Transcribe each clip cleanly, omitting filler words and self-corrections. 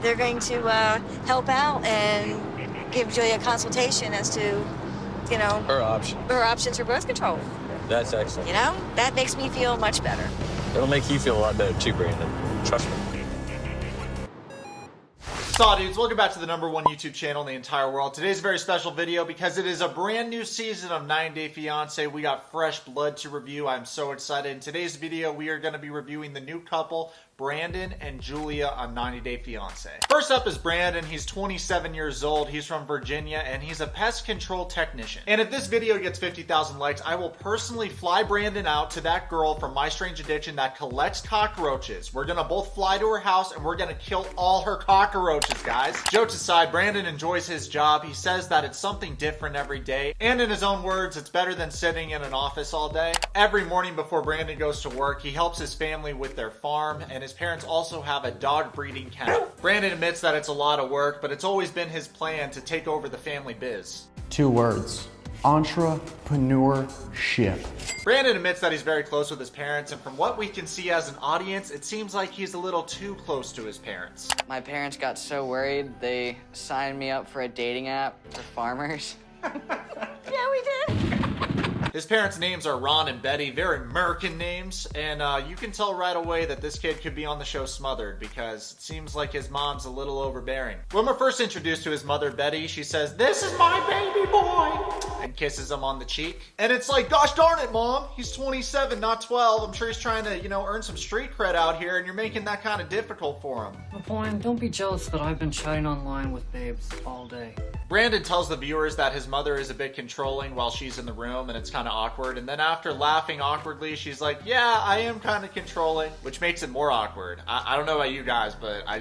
they're going to help out and give Julia a consultation as to, you know, her options for birth control. That's excellent. You know, that makes me feel much better. It'll make you feel a lot better too, Brandon. Trust me. Saw dudes, welcome back to the #1 YouTube channel in the entire world. Today's a very special video because it is a brand new season of 90 Day Fiancé. We got fresh blood to review. I'm so excited. In today's video, we are going to be reviewing the new couple, Brandon and Julia, on 90 Day Fiancé. First up is Brandon. He's 27 years old. He's from Virginia and he's a pest control technician. And if this video gets 50,000 likes, I will personally fly Brandon out to that girl from My Strange Addiction that collects cockroaches. We're gonna both fly to her house and we're gonna kill all her cockroaches, guys. Jokes aside, Brandon enjoys his job. He says that it's something different every day. And in his own words, it's better than sitting in an office all day. Every morning before Brandon goes to work, he helps his family with their farm, and his parents also have a dog breeding kennel. Brandon admits that it's a lot of work, but it's always been his plan to take over the family biz. 2 words: entrepreneurship. Brandon admits that he's very close with his parents, and from what we can see as an audience, it seems like he's a little too close to his parents. My parents got so worried, they signed me up for a dating app for farmers. Yeah, we did. His parents' names are Ron and Betty, very American names, and you can tell right away that this kid could be on the show Smothered because it seems like his mom's a little overbearing. When we're first introduced to his mother, Betty, she says, "This is my baby boy," and kisses him on the cheek. And it's like, gosh darn it, Mom, he's 27, not 12. I'm sure he's trying to, you know, earn some street cred out here, and you're making that kind of difficult for him. Brian, don't be jealous that I've been chatting online with babes all day. Brandon tells the viewers that his mother is a bit controlling while she's in the room and it's kind of awkward, and then after laughing awkwardly, she's like, "Yeah, I am kind of controlling," which makes it more awkward. I don't know about you guys, but I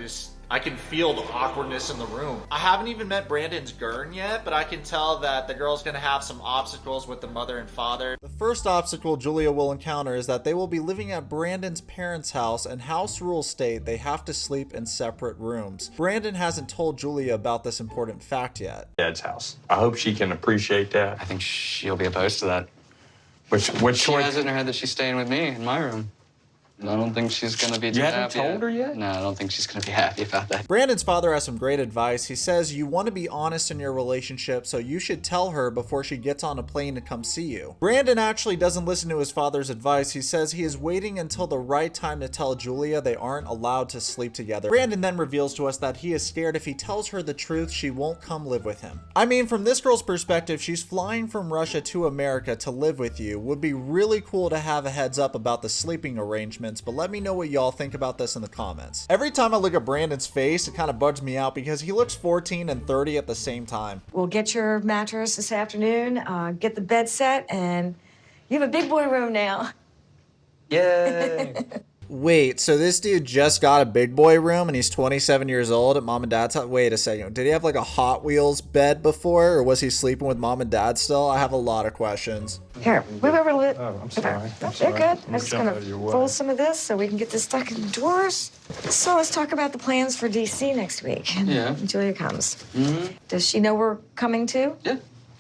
can feel the awkwardness in the room. I haven't even met Brandon's Gurn yet, but I can tell that the girl's gonna have some obstacles with the mother and father. The first obstacle Julia will encounter is that they will be living at Brandon's parents' house, and house rules state they have to sleep in separate rooms. Brandon hasn't told Julia about this important fact yet. Dad's house. I hope she can appreciate that. I think she'll be opposed to that. Which She one? has it in her head that she's staying with me in my room. I don't think she's gonna be too You haven't happy. told her yet? No, I don't think she's gonna be happy about that. Brandon's father has some great advice. He says you want to be honest in your relationship, so you should tell her before she gets on a plane to come see you. Brandon actually doesn't listen to his father's advice. He says he is waiting until the right time to tell Julia they aren't allowed to sleep together. Brandon then reveals to us that he is scared if he tells her the truth, she won't come live with him. I mean, from this girl's perspective, she's flying from Russia to America to live with you. Would be really cool to have a heads up about the sleeping arrangements, but let me know what y'all think about this in the comments. Every time I look at Brandon's face, it kind of bugs me out because he looks 14 and 30 at the same time. We'll get your mattress this afternoon, get the bed set, and you have a big boy room now. Yay! Wait, so this dude just got a big boy room and he's 27 years old at mom and dad's house? Wait a second. Did he have like a Hot Wheels bed before, or was he sleeping with mom and dad still? I have a lot of questions. Here, move over a little. Oh, I'm sorry. They're good. I'm just gonna fold some of this so we can get this stuck in the drawers. So let's talk about the plans for DC next week. Yeah. Julia comes. Mm-hmm. Does she know we're coming too? Yeah.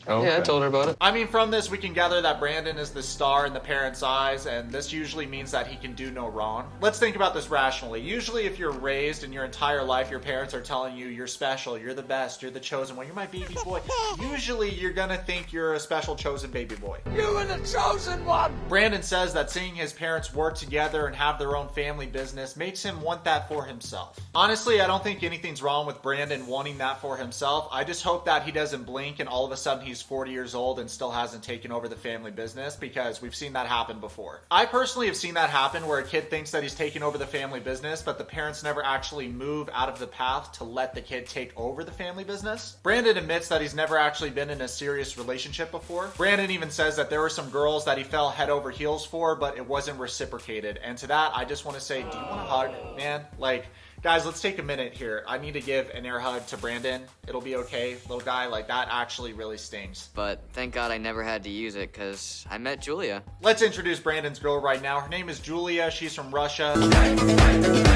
Okay. Yeah, I told her about it. I mean, from this, we can gather that Brandon is the star in the parents' eyes, and this usually means that he can do no wrong. Let's think about this rationally. Usually, if you're raised in your entire life, your parents are telling you you're special, you're the best, you're the chosen one, you're my baby boy. Usually, you're gonna think you're a special chosen baby boy. You were the chosen one! Brandon says that seeing his parents work together and have their own family business makes him want that for himself. Honestly, I don't think anything's wrong with Brandon wanting that for himself. I just hope that he doesn't blink and all of a sudden he's 40 years old and still hasn't taken over the family business, because we've seen that happen before. I personally have seen that happen where a kid thinks that he's taking over the family business, but the parents never actually move out of the path to let the kid take over the family business. Brandon admits that he's never actually been in a serious relationship before. Brandon even says that there were some girls that he fell head over heels for, but it wasn't reciprocated. And to that, I just want to say, do you want a hug, man? Like, guys, let's take a minute here. I need to give an air hug to Brandon. It'll be okay, little guy. Like, that actually really stings. But thank God I never had to use it because I met Julia. Let's introduce Brandon's girl right now. Her name is Julia. She's from Russia.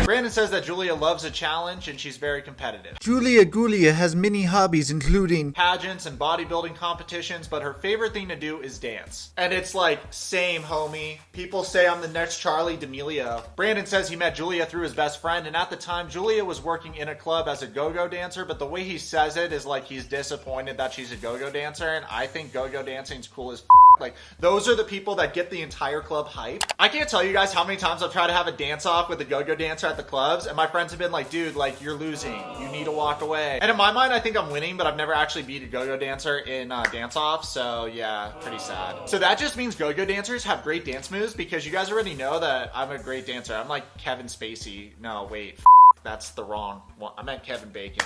Brandon says that Julia loves a challenge and she's very competitive. Julia has many hobbies, including pageants and bodybuilding competitions, but her favorite thing to do is dance. And it's like, same, homie. People say I'm the next Charlie D'Amelio. Brandon says he met Julia through his best friend, and at the time, time. Julia was working in a club as a go-go dancer, but the way he says it is like he's disappointed that she's a go-go dancer, and I think go-go dancing's cool as f***. Like, those are the people that get the entire club hype. I can't tell you guys how many times I've tried to have a dance-off with a go-go dancer at the clubs, and my friends have been like, dude, like, you're losing. You need to walk away. And in my mind, I think I'm winning, but I've never actually beat a go-go dancer in dance-off, so yeah, pretty sad. So that just means go-go dancers have great dance moves, because you guys already know that I'm a great dancer. I'm like Kevin Spacey. No, wait, that's the wrong one. I meant Kevin Bacon.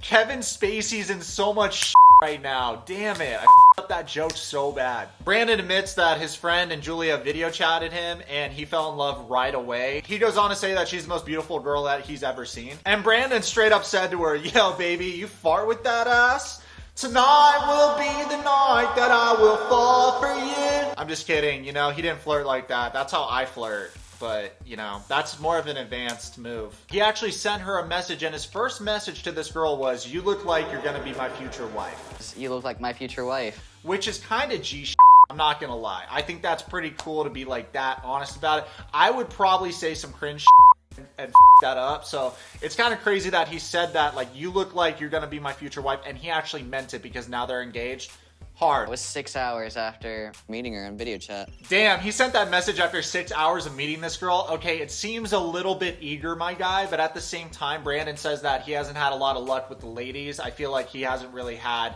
Kevin Spacey's in so much right now. Damn it. I up that joke so bad. Brandon admits that his friend and Julia video chatted him and he fell in love right away. He goes on to say that she's the most beautiful girl that he's ever seen. And Brandon straight up said to her, yo, baby, you fart with that ass? Tonight will be the night that I will fall for you. I'm just kidding. You know, he didn't flirt like that. That's how I flirt. But, you know, that's more of an advanced move. He actually sent her a message, and his first message to this girl was, you look like you're gonna be my future wife. You look like my future wife. Which is kind of G shit, I'm not gonna lie. I think that's pretty cool to be like that honest about it. I would probably say some cringe shit and that up. So it's kind of crazy that he said that, like, you look like you're gonna be my future wife, and he actually meant it because now they're engaged. Hard. It was 6 hours after meeting her in video chat. Damn, he sent that message after 6 hours of meeting this girl. Okay, it seems a little bit eager, my guy, but at the same time, Brandon says that he hasn't had a lot of luck with the ladies. I feel like he hasn't really had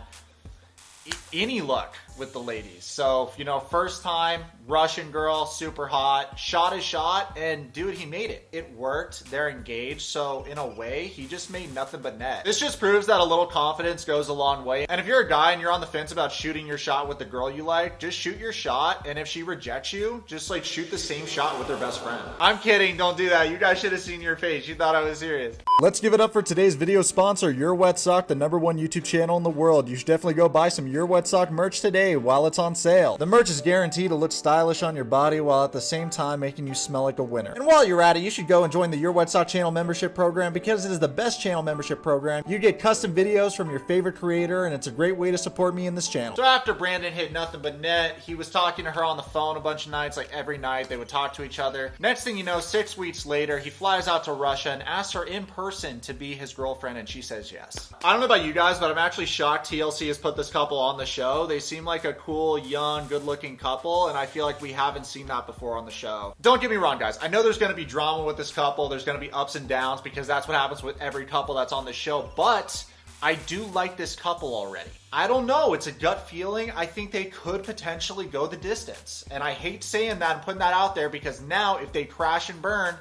any luck with the ladies. So, you know, first time, Russian girl, super hot, shot his shot, and dude, he made it. It worked. They're engaged. So in a way, he just made nothing but net. This just proves that a little confidence goes a long way. And if you're a guy and you're on the fence about shooting your shot with the girl you like, just shoot your shot. And if she rejects you, just like shoot the same shot with her best friend. I'm kidding. Don't do that. You guys should have seen your face. You thought I was serious. Let's give it up for today's video sponsor, Yourwetsock, the #1 YouTube channel in the world. You should definitely go buy some Yourwetsock merch today while it's on sale. The merch is guaranteed to look stylish on your body while at the same time making you smell like a winner. And while you're at it, you should go and join the Yourwetsock channel membership program because it is the best channel membership program. You get custom videos from your favorite creator, and it's a great way to support me in this channel. So after Brandon hit nothing but net, he was talking to her on the phone a bunch of nights, like every night they would talk to each other. Next thing you know, 6 weeks later, he flies out to Russia and asks her in person to be his girlfriend, and she says yes. I don't know about you guys, but I'm actually shocked TLC has put this couple on the show. They seem like a cool, young, good-looking couple, and I feel like we haven't seen that before on the show. Don't get me wrong, guys. I know there's going to be drama with this couple. There's going to be ups and downs because that's what happens with every couple that's on the show, but I do like this couple already. I don't know. It's a gut feeling. I think they could potentially go the distance, and I hate saying that and putting that out there because now if they crash and burn,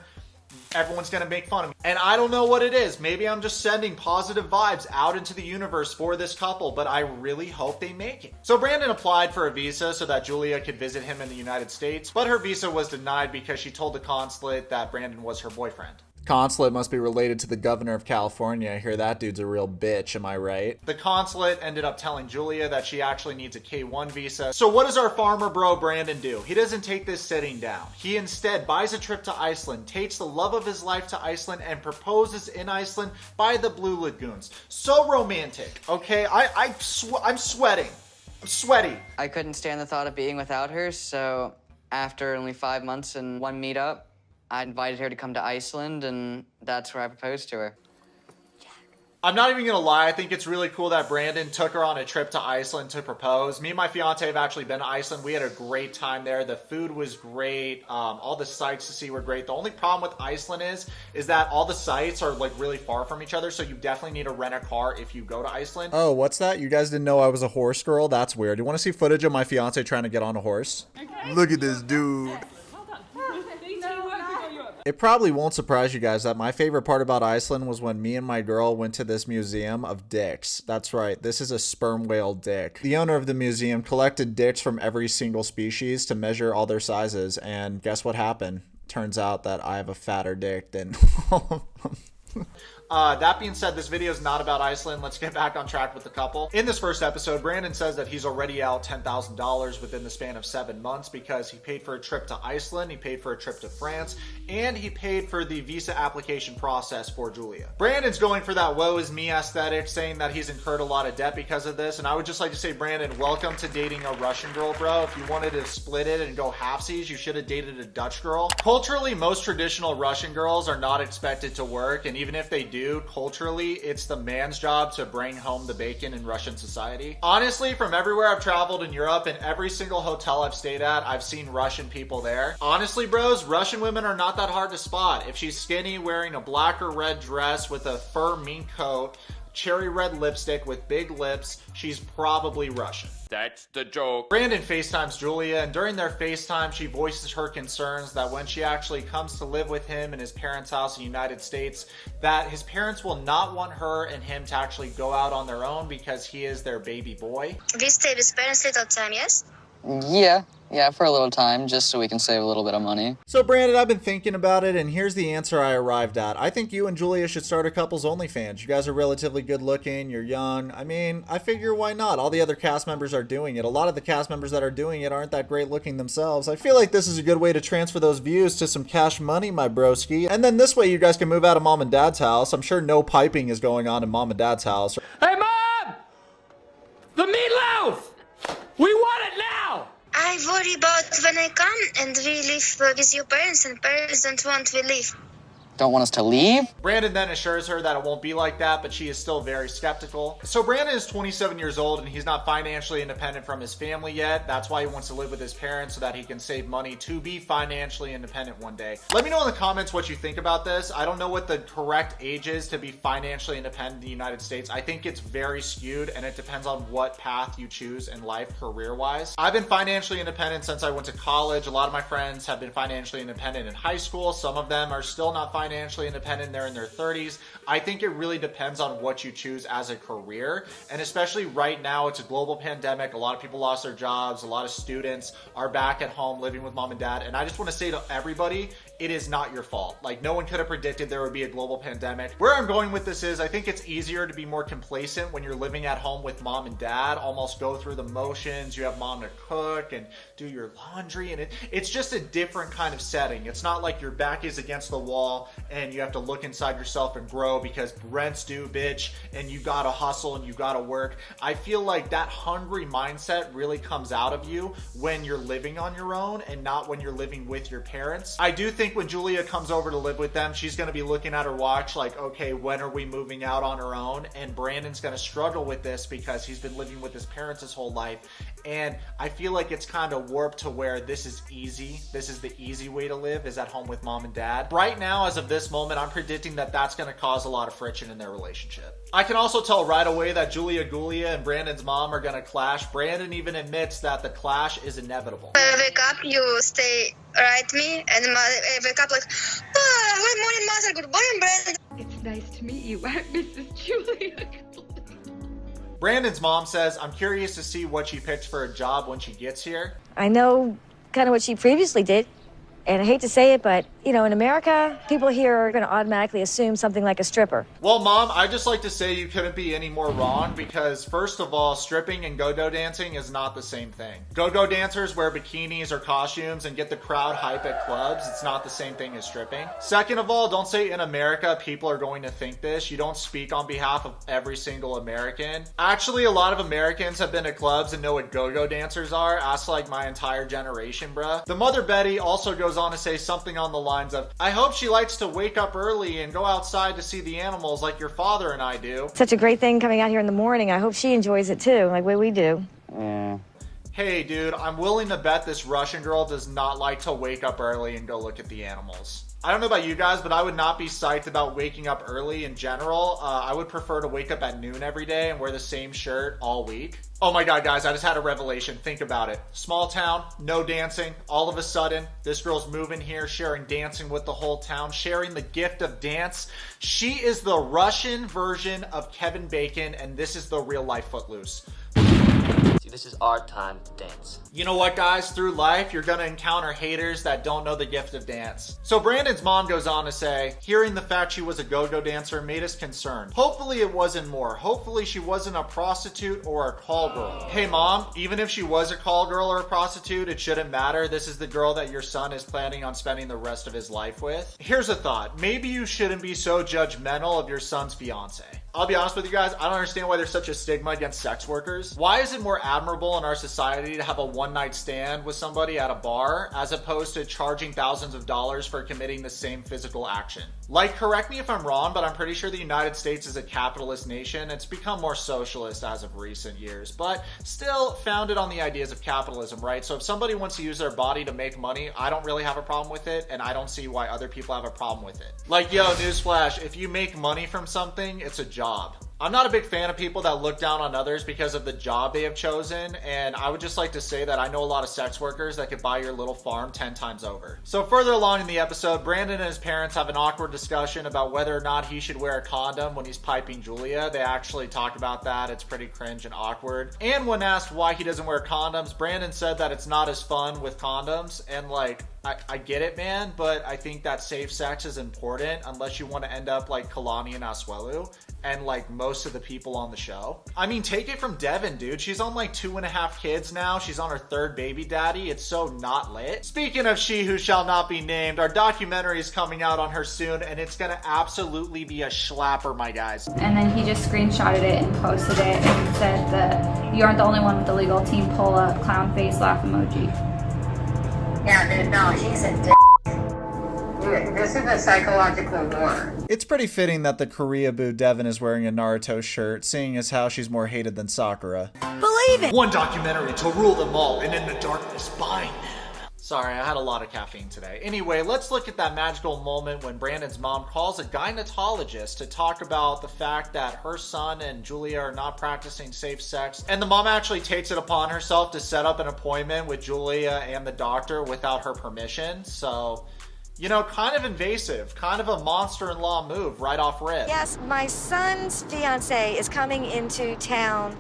everyone's gonna make fun of me. And I don't know what it is. Maybe I'm just sending positive vibes out into the universe for this couple, but I really hope they make it. So Brandon applied for a visa so that Julia could visit him in the United States, but her visa was denied because she told the consulate that Brandon was her boyfriend. Consulate must be related to the governor of California. I hear that dude's a real bitch, am I right? The consulate ended up telling Julia that she actually needs a K-1 visa. So what does our farmer bro Brandon do? He doesn't take this sitting down. He instead buys a trip to Iceland, takes the love of his life to Iceland, and proposes in Iceland by the Blue Lagoons. So romantic, okay? I'm sweating. I'm sweaty. I couldn't stand the thought of being without her, so after only 5 months and one meetup, I invited her to come to Iceland, and that's where I proposed to her. I'm not even gonna lie, I think it's really cool that Brandon took her on a trip to Iceland to propose. Me and my fiance have actually been to Iceland. We had a great time there. The food was great. All the sights to see were great. The only problem with Iceland is that all the sites are like really far from each other, so you definitely need to rent a car if you go to Iceland. Oh, what's that? You guys didn't know I was a horse girl? That's weird. You want to see footage of my fiance trying to get on a horse? Okay. Look at this dude. It probably won't surprise you guys that my favorite part about Iceland was when me and my girl went to this museum of dicks. That's right, this is a sperm whale dick. The owner of the museum collected dicks from every single species to measure all their sizes, and guess what happened? Turns out that I have a fatter dick than all of them. That being said, this video is not about Iceland. Let's get back on track with the couple. In this first episode, Brandon says that he's already out $10,000 within the span of 7 months because he paid for a trip to Iceland, he paid for a trip to France, and he paid for the visa application process for Julia. Brandon's going for that woe is me aesthetic, saying that he's incurred a lot of debt because of this, and I would just like to say, Brandon, welcome to dating a Russian girl, bro. If you wanted to split it and go halfsies, you should have dated a Dutch girl. Culturally, most traditional Russian girls are not expected to work, and even if they do, culturally, it's the man's job to bring home the bacon in Russian society. Honestly, from everywhere I've traveled in Europe and every single hotel I've stayed at, I've seen Russian people there. Honestly, bros, Russian women are not that hard to spot. If she's skinny, wearing a black or red dress with a fur mink coat, cherry red lipstick with big lips, she's probably Russian. That's the joke. Brandon FaceTimes Julia, and during their FaceTime, she voices her concerns that when she actually comes to live with him in his parents' house in the United States, that his parents will not want her and him to actually go out on their own because he is their baby boy. We stay with parents little time, yes? Yeah, for a little time, just so we can save a little bit of money. So Brandon, I've been thinking about it, and here's the answer I arrived at. I think you and Julia should start a couple's OnlyFans. You guys are relatively good looking, you're young. I mean, I figure why not? All the other cast members are doing it. A lot of the cast members that are doing it aren't that great looking themselves. I feel like this is a good way to transfer those views to some cash money, my broski. And then this way you guys can move out of mom and dad's house. I'm sure no piping is going on in mom and dad's house. Hey, Mom! The meatloaf! We want it now! I worry about when I come and we live with your parents and parents don't want we live. Don't want us to leave? Brandon then assures her that it won't be like that, but she is still very skeptical. So Brandon is 27 years old and he's not financially independent from his family yet. That's why he wants to live with his parents so that he can save money to be financially independent one day. Let me know in the comments what you think about this. I don't know what the correct age is to be financially independent in the United States. I think it's very skewed and it depends on what path you choose in life career-wise. I've been financially independent since I went to college. A lot of my friends have been financially independent in high school. Some of them are still not financially independent. They're in their 30s. I think it really depends on what you choose as a career. And especially right now, it's a global pandemic. A lot of people lost their jobs. A lot of students are back at home living with mom and dad. And I just want to say to everybody, it is not your fault. Like, no one could have predicted there would be a global pandemic. Where I'm going with this is I think it's easier to be more complacent when you're living at home with mom and dad, almost go through the motions. You have mom to cook and do your laundry, and it's just a different kind of setting. It's not like your back is against the wall and you have to look inside yourself and grow because rent's due, bitch, and you gotta hustle and you gotta work. I feel like that hungry mindset really comes out of you when you're living on your own and not when you're living with your parents. I do think when Julia comes over to live with them, she's gonna be looking at her watch like, okay, when are we moving out on our own? And Brandon's gonna struggle with this because he's been living with his parents his whole life. And I feel like it's kind of warped to where this is easy. This is the easy way to live, is at home with mom and dad. Right now, as of this moment, I'm predicting that that's going to cause a lot of friction in their relationship. I can also tell right away that Julia Gulia and Brandon's mom are going to clash. Brandon even admits that the clash is inevitable. When I wake up, you stay right me, and I wake up like, good morning, mother, good morning, Brandon. It's nice to meet you. I'm Mrs. Julia. Brandon's mom says, I'm curious to see what she picked for a job when she gets here. I know kind of what she previously did. And I hate to say it, but, you know, in America, people here are going to automatically assume something like a stripper. Well, Mom, I just like to say you couldn't be any more wrong because, first of all, stripping and go-go dancing is not the same thing. Go-go dancers wear bikinis or costumes and get the crowd hype at clubs. It's not the same thing as stripping. Second of all, don't say in America people are going to think this. You don't speak on behalf of every single American. Actually, a lot of Americans have been to clubs and know what go-go dancers are. Ask like my entire generation, bruh. The mother Betty also goes on to say something on the lines of, I hope she likes to wake up early and go outside to see the animals like your father and I do. Such a great thing coming out here in the morning. I hope she enjoys it too, like way we do. Hey dude, I'm willing to bet this Russian girl does not like to wake up early and go look at the animals. I don't know about you guys, but I would not be psyched about waking up early in general. I would prefer to wake up at noon every day and wear the same shirt all week. Oh my God, guys, I just had a revelation. Think about it. Small town, no dancing. All of a sudden, this girl's moving here, sharing dancing with the whole town, sharing the gift of dance. She is the Russian version of Kevin Bacon, and this is the real life Footloose. This is our time to dance. You know what, guys? Through life, you're gonna encounter haters that don't know the gift of dance. So Brandon's mom goes on to say, hearing the fact she was a go-go dancer made us concerned. Hopefully it wasn't more. Hopefully she wasn't a prostitute or a call girl. Hey mom, even if she was a call girl or a prostitute, it shouldn't matter. This is the girl that your son is planning on spending the rest of his life with. Here's a thought. Maybe you shouldn't be so judgmental of your son's fiance. I'll be honest with you guys, I don't understand why there's such a stigma against sex workers. Why is it more admirable in our society to have a one-night stand with somebody at a bar as opposed to charging thousands of dollars for committing the same physical action? Like, correct me if I'm wrong, but I'm pretty sure the United States is a capitalist nation. It's become more socialist as of recent years, but still founded on the ideas of capitalism, right? So if somebody wants to use their body to make money, I don't really have a problem with it, and I don't see why other people have a problem with it. Like, yo, newsflash, if you make money from something, it's a job. I'm not a big fan of people that look down on others because of the job they have chosen, and I would just like to say that I know a lot of sex workers that could buy your little farm 10 times over. So further along in the episode, Brandon and his parents have an awkward discussion about whether or not he should wear a condom when he's piping Julia. They actually talk about that. It's pretty cringe and awkward. And when asked why he doesn't wear condoms, Brandon said that it's not as fun with condoms, and like, I get it, man, but I think that safe sex is important unless you want to end up like Kalani and Asuelu and like most of the people on the show. I mean, take it from Devin, dude. She's on like 2.5 kids now. She's on her 3rd baby daddy. It's so not lit. Speaking of she who shall not be named, our documentary is coming out on her soon, and it's gonna absolutely be a schlapper, my guys. And then he just screenshotted it and posted it and said that you aren't the only one with the legal team pull a clown face laugh emoji. Yeah, dude, no, he's a dick. This is a psychological war. It's pretty fitting that the Korea boo Devin is wearing a Naruto shirt, seeing as how she's more hated than Sakura. Believe it! One documentary to rule them all, and in the darkness bind them. Sorry, I had a lot of caffeine today. Anyway, let's look at that magical moment when Brandon's mom calls a gynecologist to talk about the fact that her son and Julia are not practicing safe sex. And the mom actually takes it upon herself to set up an appointment with Julia and the doctor without her permission. So, you know, kind of invasive, kind of a monster-in-law move right off rip. Yes, my son's fiance is coming into town.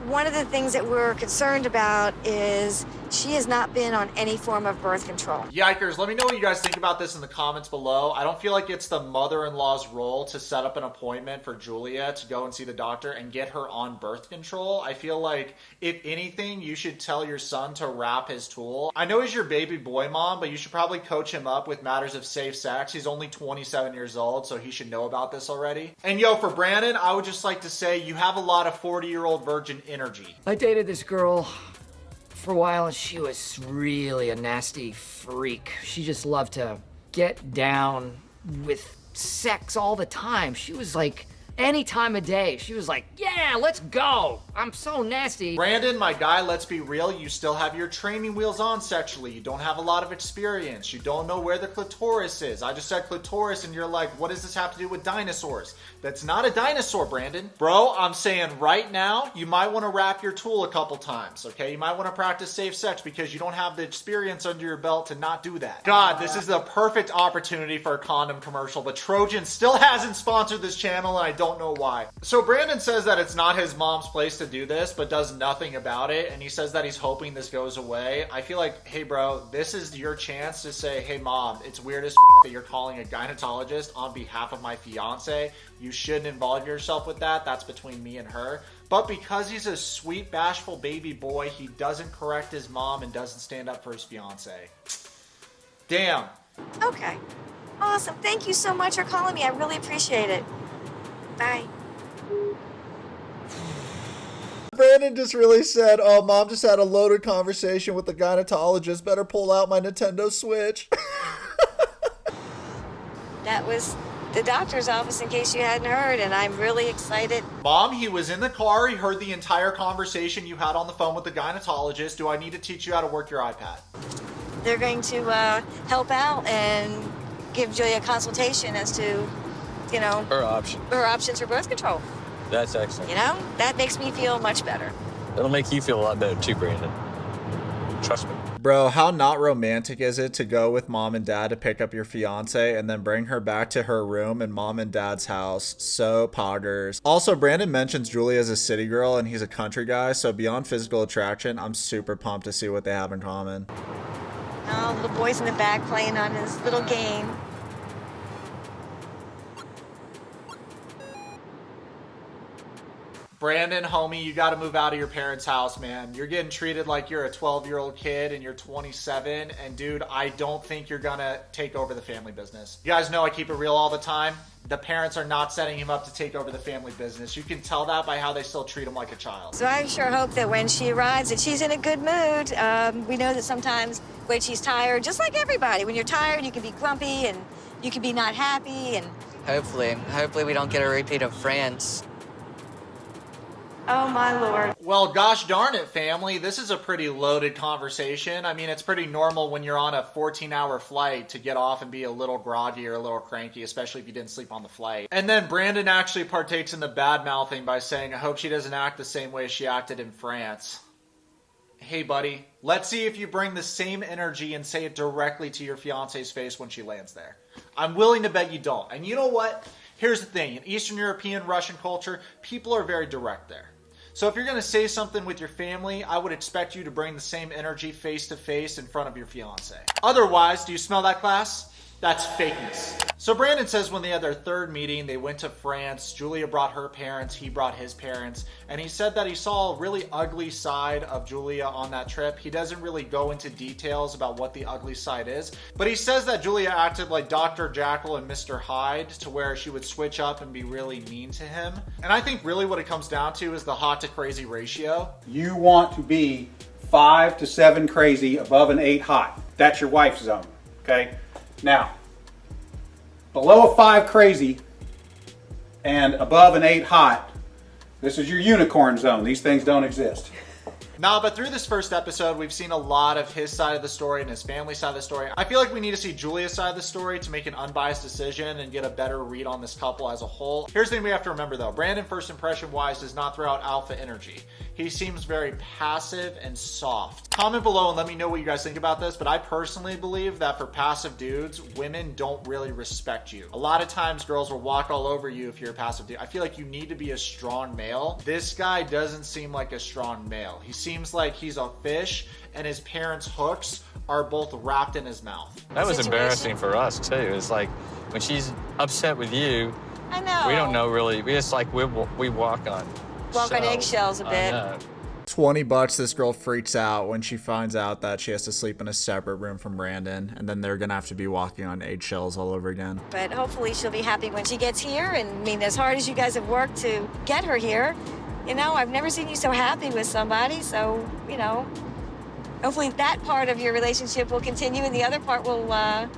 One of the things that we're concerned about is she has not been on any form of birth control. Yikers, let me know what you guys think about this in the comments below. I don't feel like it's the mother-in-law's role to set up an appointment for Julia to go and see the doctor and get her on birth control. I feel like, if anything, you should tell your son to wrap his tool. I know he's your baby boy mom, but you should probably coach him up with matters of safe sex. He's only 27 years old, so he should know about this already. And yo, for Brandon, I would just like to say you have a lot of 40-year-old virgin energy. I dated this girl for a while, and she was really a nasty freak. She just loved to get down with sex all the time. She was like, any time of day, she was like, yeah, let's go. I'm so nasty. Brandon, my guy, let's be real. You still have your training wheels on sexually. You don't have a lot of experience. You don't know where the clitoris is. I just said clitoris and you're like, what does this have to do with dinosaurs? That's not a dinosaur, Brandon. Bro, I'm saying right now, you might want to wrap your tool a couple times, okay? You might want to practice safe sex because you don't have the experience under your belt to not do that. God, this is the perfect opportunity for a condom commercial, but Trojan still hasn't sponsored this channel and I don't know why. So Brandon says that it's not his mom's place to do this, but does nothing about it, and he says that he's hoping this goes away. I feel like, hey bro, this is your chance to say, hey mom, it's weird as that you're calling a gynecologist on behalf of my fiance. You shouldn't involve yourself with that. That's between me and her. But because he's a sweet, bashful baby boy, he doesn't correct his mom and doesn't stand up for his fiance. Damn. Okay. Awesome. Thank you so much for calling me. I really appreciate it. Bye. Brandon just really said, oh, mom just had a loaded conversation with the gynecologist. Better pull out my Nintendo Switch. That was the doctor's office, in case you hadn't heard, and I'm really excited. Mom, he was in the car. He heard the entire conversation you had on the phone with the gynecologist. Do I need to teach you how to work your iPad? They're going to help out and give Julia a consultation as to, you know, Her options for birth control. That's excellent. You know, that makes me feel much better. It'll make you feel a lot better too, Brandon. Trust me. Bro, how not romantic is it to go with mom and dad to pick up your fiance and then bring her back to her room in mom and dad's house? So poggers. Also, Brandon mentions Julia as a city girl and he's a country guy, so beyond physical attraction, I'm super pumped to see what they have in common. Oh, little boy's in the back playing on his little game. Brandon, homie, you got to move out of your parents' house, man. You're getting treated like you're a 12-year-old kid and you're 27. And dude, I don't think you're gonna take over the family business. You guys know I keep it real all the time. The parents are not setting him up to take over the family business. You can tell that by how they still treat him like a child. So I sure hope that when she arrives that she's in a good mood. We know that sometimes when she's tired, just like everybody, when you're tired, you can be grumpy and you can be not happy and... Hopefully we don't get a repeat of France. Oh, my Lord. Well, gosh darn it, family. This is a pretty loaded conversation. I mean, it's pretty normal when you're on a 14-hour flight to get off and be a little groggy or a little cranky, especially if you didn't sleep on the flight. And then Brandon actually partakes in the bad-mouthing by saying, I hope she doesn't act the same way she acted in France. Hey, buddy, let's see if you bring the same energy and say it directly to your fiance's face when she lands there. I'm willing to bet you don't. And you know what? Here's the thing. In Eastern European, Russian culture, people are very direct there. So if you're going to say something with your family, I would expect you to bring the same energy face to face in front of your fiance. Otherwise, do you smell that, class? That's fakeness. So Brandon says when they had their third meeting, they went to France. Julia brought her parents, he brought his parents, and he said that he saw a really ugly side of Julia on that trip. He doesn't really go into details about what the ugly side is, but he says that Julia acted like Dr. Jekyll and Mr. Hyde, to where she would switch up and be really mean to him. And I think really what it comes down to is the hot to crazy ratio. You want to be 5 to 7 crazy, above an 8 hot. That's your wife's zone, okay? Now, below a 5 crazy and above an 8 hot, this is your unicorn zone. These things don't exist. Nah, but through this first episode, we've seen a lot of his side of the story and his family side of the story. I feel like we need to see Julia's side of the story to make an unbiased decision and get a better read on this couple as a whole. Here's the thing we have to remember though. Brandon, first impression wise, does not throw out alpha energy. He seems very passive and soft. Comment below and let me know what you guys think about this, but I personally believe that for passive dudes, women don't really respect you. A lot of times girls will walk all over you if you're a passive dude. I feel like you need to be a strong male. This guy doesn't seem like a strong male. He seems like he's a fish and his parents' hooks are both wrapped in his mouth. That was embarrassing for us too. It's like when she's upset with you, I know. we don't know really. We just like we walk on eggshells a bit. $20, this girl freaks out when she finds out that she has to sleep in a separate room from Brandon, and then they're gonna have to be walking on eggshells all over again. But hopefully she'll be happy when she gets here. And I mean, as hard as you guys have worked to get her here, you know, I've never seen you so happy with somebody. So, you know, hopefully that part of your relationship will continue and the other part will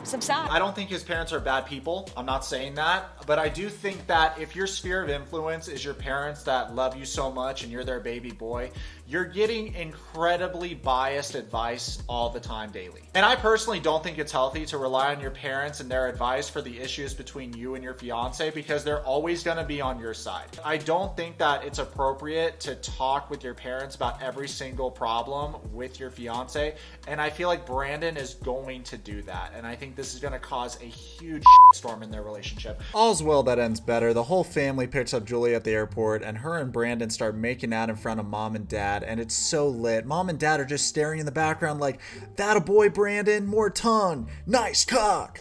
subside. I don't think his parents are bad people. I'm not saying that. But I do think that if your sphere of influence is your parents that love you so much and you're their baby boy, you're getting incredibly biased advice all the time, daily. And I personally don't think it's healthy to rely on your parents and their advice for the issues between you and your fiance, because they're always going to be on your side. I don't think that it's appropriate to talk with your parents about every single problem with your fiance. And I feel like Brandon is going to do that. And I think this is going to cause a huge storm in their relationship. All's well that ends better. The whole family picks up Julia at the airport, and her and Brandon start making out in front of mom and dad, and it's so lit. Mom and dad are just staring in the background like, "That a boy, Brandon, more tongue, nice cock."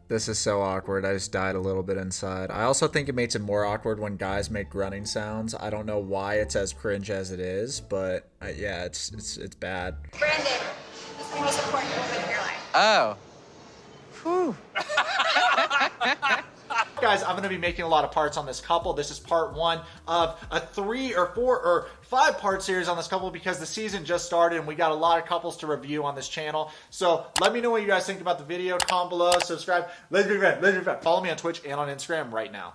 This is so awkward. I just died a little bit inside. I also think it makes it more awkward when guys make grunting sounds. I don't know why it's as cringe as it is, but yeah, it's bad. Brandon, this is the most important moment of your life. Oh. Whew. Guys, I'm going to be making a lot of parts on this couple. This is part 1 of a 3 or 4 or 5 part series on this couple, because the season just started and we got a lot of couples to review on this channel. So let me know what you guys think about the video. Comment below, subscribe, let's be friends, follow me on Twitch and on Instagram right now.